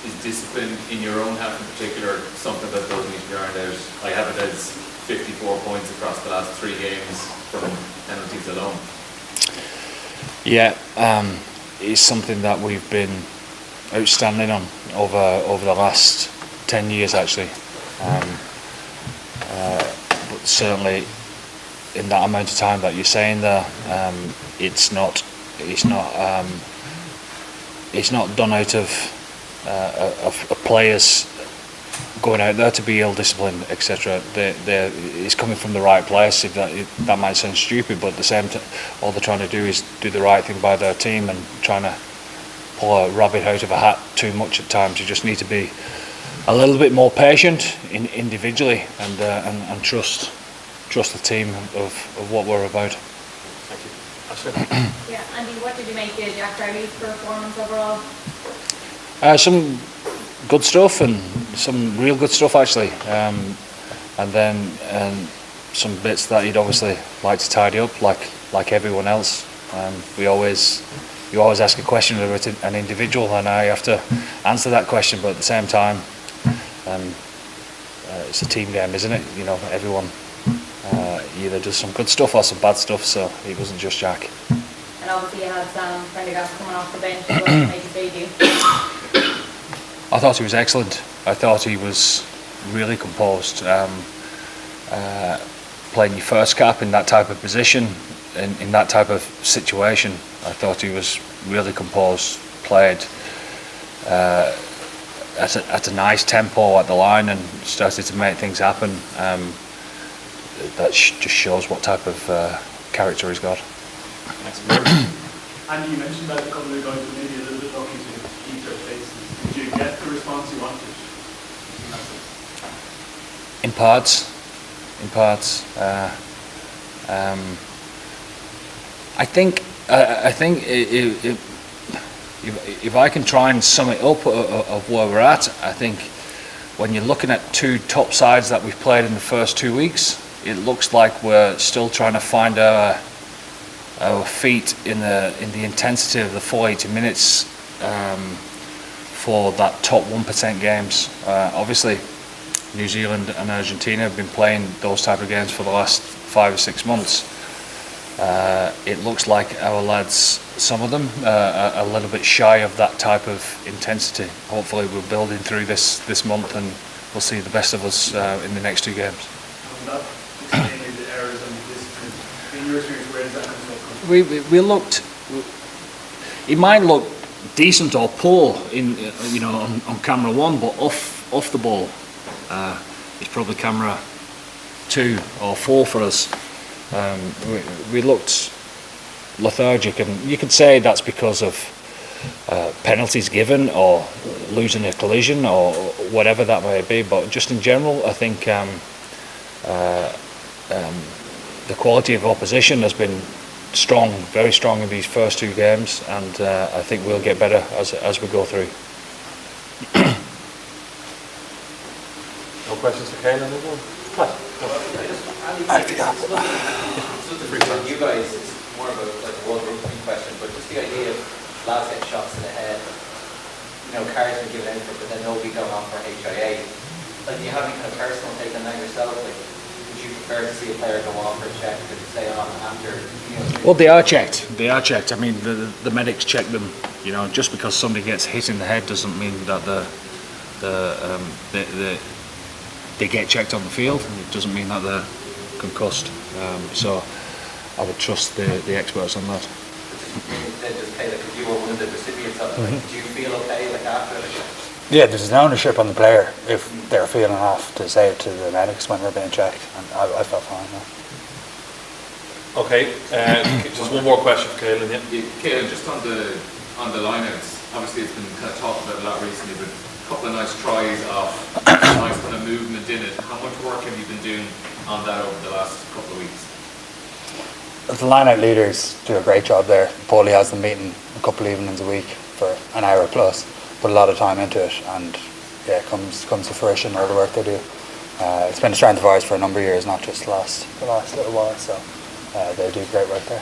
is discipline in your own half in particular something that does need to be ironed out? I have it as 54 points across the last 3 games from penalties alone. Yeah, it's something that we've been outstanding on over the last 10 years actually. But certainly in that amount of time that you're saying there, it's not done out of players going out there to be ill-disciplined, etc. It's coming from the right place. If that might sound stupid, but at the same time, all they're trying to do is do the right thing by their team, and trying to pull a rabbit out of a hat too much at times. You just need to be a little bit more patient individually, and trust the team of what we're about. Thank you. Yeah, Andy, what did you make of Jack Crowley's performance overall? Some good stuff, and some real good stuff actually, and then some bits that you'd obviously like to tidy up, like everyone else. You always ask a question about an individual, and I have to answer that question, but at the same time, it's a team game, isn't it? You know, everyone either does some good stuff or some bad stuff, so it wasn't just Jack. And obviously you had Prendergast coming off the bench as well to make his debut. I thought he was excellent. I thought he was really composed. Playing your first cap in that type of position, in that type of situation, I thought he was really composed, played at a nice tempo at the line, and started to make things happen. That just shows what type of character he's got. Andy, you mentioned that a couple of guys were maybe a little bit lucky to keep their places. Did you get the response you wanted? In parts. I think if I can try and sum it up of where we're at, I think when you're looking at 2 top sides that we've played in the first 2 weeks, it looks like we're still trying to find our feet in the intensity of the full 80 minutes for that top 1% games. Obviously, New Zealand and Argentina have been playing those type of games for the last 5 or 6 months. It looks like our lads, some of them, are a little bit shy of that type of intensity. Hopefully we're building through this month, and we'll see the best of us in the next 2 games. We looked. It might look decent or poor on camera 1, but off the ball, it's probably camera 2 or 4 for us. We looked lethargic, and you could say that's because of penalties given or losing a collision or whatever that may be, but just in general I think the quality of opposition has been strong, very strong in these first 2 games, and I think we'll get better as we go through. No questions for Caelan? You guys, it's more of a world rugby question, but just the idea of lads getting shots in the head, cards been given out for it, but then nobody going on for HIA. Like, do you have any kind of personal take on that yourself? Like, would you prefer to see a player go on for a check than stay on after? Well, they are checked. I mean, the medics check them. Just because somebody gets hit in the head doesn't mean that they get checked on the field. It doesn't mean that they're concussed. So I would trust the experts on that. You were one of the recipients of it. Do you feel okay after it? Yeah, there's an ownership on the player if they're feeling off to say it to the medics when they're being checked, and I felt fine. Okay, just one more question for Caelan. Caelan, just on the lineouts, obviously it's been kind of talked about a lot recently, but a couple of nice tries of nice kind of movement in it. How much work have you been doing on that over the last couple of weeks? The line-out leaders do a great job there. Paulie has them meeting a couple of evenings a week for an hour plus, put a lot of time into it, and yeah, it comes to fruition, all the work they do. It's been a strength of ours for a number of years, not just the last little while, so they do great work there.